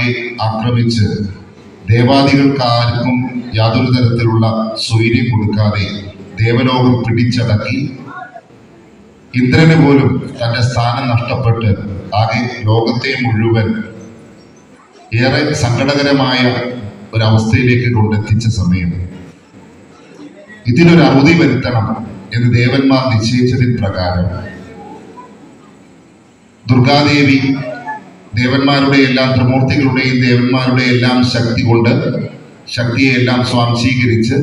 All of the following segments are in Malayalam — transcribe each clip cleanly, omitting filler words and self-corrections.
ആകെ ആക്രമിച്ച് ദേവാദികൾക്കാർക്കും യാതൊരു തരത്തിലുള്ള സ്വൈര്യം കൊടുക്കാതെ ദേവലോകം പിടിച്ചടക്കി ഇന്ദ്രന് പോലും തന്റെ സ്ഥാനം നഷ്ടപ്പെട്ട് ആകെ ലോകത്തെ മുഴുവൻ ഏറെ സങ്കടകരമായ ഒരവസ്ഥയിലേക്ക് കൊണ്ടെത്തിച്ച സമയം ഇതിനൊരു അറുതി വരുത്തണം എന്ന് ദേവന്മാർ നിശ്ചയിച്ചതിന് പ്രകാരം ദുർഗാദേവി ദേവന്മാരുടെ എല്ലാം ത്രിമൂർത്തികളുടെയും ദേവന്മാരുടെ എല്ലാം ശക്തി കൊണ്ട് ശക്തിയെ എല്ലാം സ്വാംശീകരിച്ച്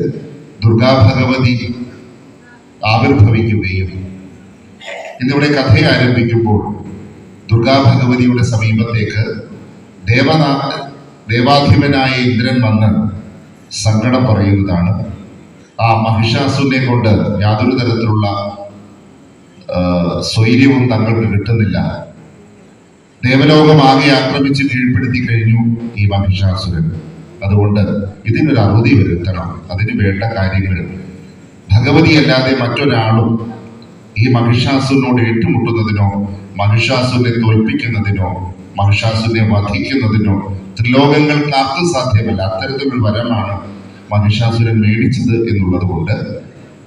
ദുർഗാ ഭഗവതി ആവിർഭവിക്കുകയും ഇന്നിവിടെ കഥ ആരംഭിക്കുമ്പോൾ ദുർഗാ ഭഗവതിയുടെ സമീപത്തേക്ക് ദേവാധിപനായ ഇന്ദ്രൻ വന്ന് സങ്കടം പറയുന്നതാണ്. ആ മഹിഷാസുരനെ കൊണ്ട് യാതൊരു തരത്തിലുള്ള സ്വൈര്യവും തങ്ങൾക്ക് കിട്ടുന്നില്ല. ദേവലോകം ആകെ ആക്രമിച്ച് കീഴ്പ്പെടുത്തി കഴിഞ്ഞു ഈ മഹിഷാസുരൻ. അതുകൊണ്ട് ഇതിനൊരു അറുതി വരുത്തണം. അതിന് വേണ്ട കാര്യങ്ങൾ ഭഗവതി അല്ലാതെ മറ്റൊരാളും ഈ മഹിഷാസുരനോട് ഏറ്റുമുട്ടുന്നതിനോ മഹിഷാസുരനെ തോൽപ്പിക്കുന്നതിനോ മഹിഷാസുരനെ വധിക്കുന്നതിനോ ത്രിലോകങ്ങൾക്ക് ആർക്കും സാധ്യമല്ല. അത്തരത്തിലുള്ള വരമാണ് മഹിഷാസുരൻ മേടിച്ചത് എന്നുള്ളത് കൊണ്ട്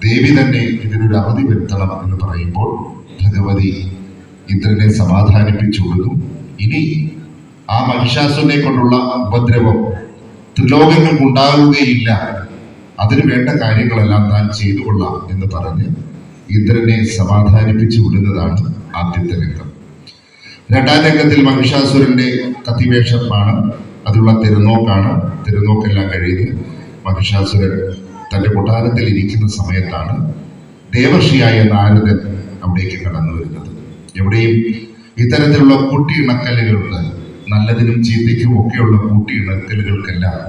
ദേവി തന്നെ ഇതിനൊരു അവധി വരുത്തണം എന്ന് പറയുമ്പോൾ ഭഗവതി ഇന്ദ്രനെ സമാധാനിപ്പിച്ചു കൊടുക്കും. ഇനി ആ മഹിഷാസുരനെ കൊണ്ടുള്ള ഉപദ്രവം ത്രിലോകങ്ങൾക്ക് ഉണ്ടാവുകയില്ല, അതിന് വേണ്ട കാര്യങ്ങളെല്ലാം താൻ ചെയ്തു കൊള്ളാം എന്ന് പറഞ്ഞ് ഇന്ദ്രനെ സമാധാനിപ്പിച്ചു വിടുന്നതാണ് ആദ്യത്തെ രംഗം. രണ്ടാം രംഗത്തിൽ മഹിഷാസുരന്റെ കത്തിവേഷമാണ്, അതിലുള്ള തിരുനോക്കാണ്. തിരുനോക്കെല്ലാം കഴിയുന്നത് മഹിഷാസുരൻ തന്റെ കൊട്ടാരത്തിൽ ഇരിക്കുന്ന സമയത്താണ് ദേവർഷിയായ നാരദൻ അവിടേക്ക് കടന്നു വരുന്നത്. എവിടെയും ഇത്തരത്തിലുള്ള കൂട്ടിയിണക്കലുകൾക്ക്, നല്ലതിനും ചീത്തയ്ക്കും ഒക്കെയുള്ള കൂട്ടിയിണക്കലുകൾക്കെല്ലാം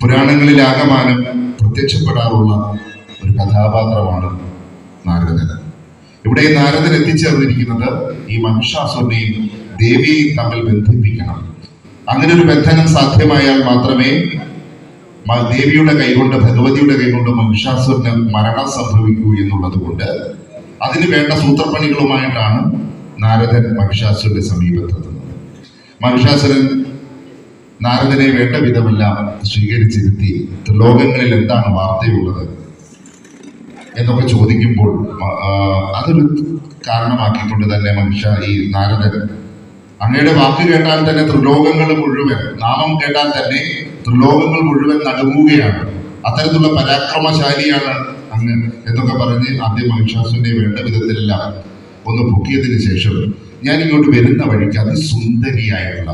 പുരാണങ്ങളിൽ ആകമാനം പ്രത്യക്ഷപ്പെടാറുള്ള ഒരു കഥാപാത്രമാണ് നാരദൻ. ഇവിടെ നാരദൻ എത്തിച്ചേർന്നിരിക്കുന്നത് ഈ മഹിഷാസുരനെയും ദേവിയെയും തമ്മിൽ ബന്ധിപ്പിക്കണം. അങ്ങനെ ഒരു ബന്ധനം സാധ്യമായാൽ മാത്രമേ ദേവിയുടെ കൈകൊണ്ട്, ഭഗവതിയുടെ കൈകൊണ്ട് മഹിഷാസുരന് മരണം സംഭവിക്കൂ എന്നുള്ളത് കൊണ്ട് അതിന് വേണ്ട സൂത്രപ്പണികളുമായിട്ടാണ് നാരദൻ മഹിഷാസുരന്റെ സമീപത്തെത്തുന്നത്. മഹിഷാസുരൻ നാരദനെ വേണ്ട വിധമെല്ലാം സ്വീകരിച്ചിരുത്തി ത്രിലോകങ്ങളിൽ എന്താണ് വാർത്തയുള്ളത് എന്നൊക്കെ ചോദിക്കുമ്പോൾ അതൊരു കാരണമാക്കിക്കൊണ്ട് തന്നെ ഈ നാരദൻ അങ്ങയുടെ വാക്ക് കേട്ടാൽ തന്നെ ത്രിലോകങ്ങൾ മുഴുവൻ, നാമം കേട്ടാൽ തന്നെ ത്രിലോകങ്ങൾ മുഴുവൻ നടുങ്ങുകയാണ്, അത്തരത്തിലുള്ള പരാക്രമശാലിയാണ് അങ്ങ് എന്നൊക്കെ പറഞ്ഞ് ആദ്യം മഹിഷാസുരനെ വേണ്ട വിധത്തിലെല്ലാം ഒന്ന് പൊക്കിയതിന് ശേഷം ഞാൻ ഇങ്ങോട്ട് വരുന്ന വഴിക്ക് അതിസുന്ദരിയായിട്ടുള്ള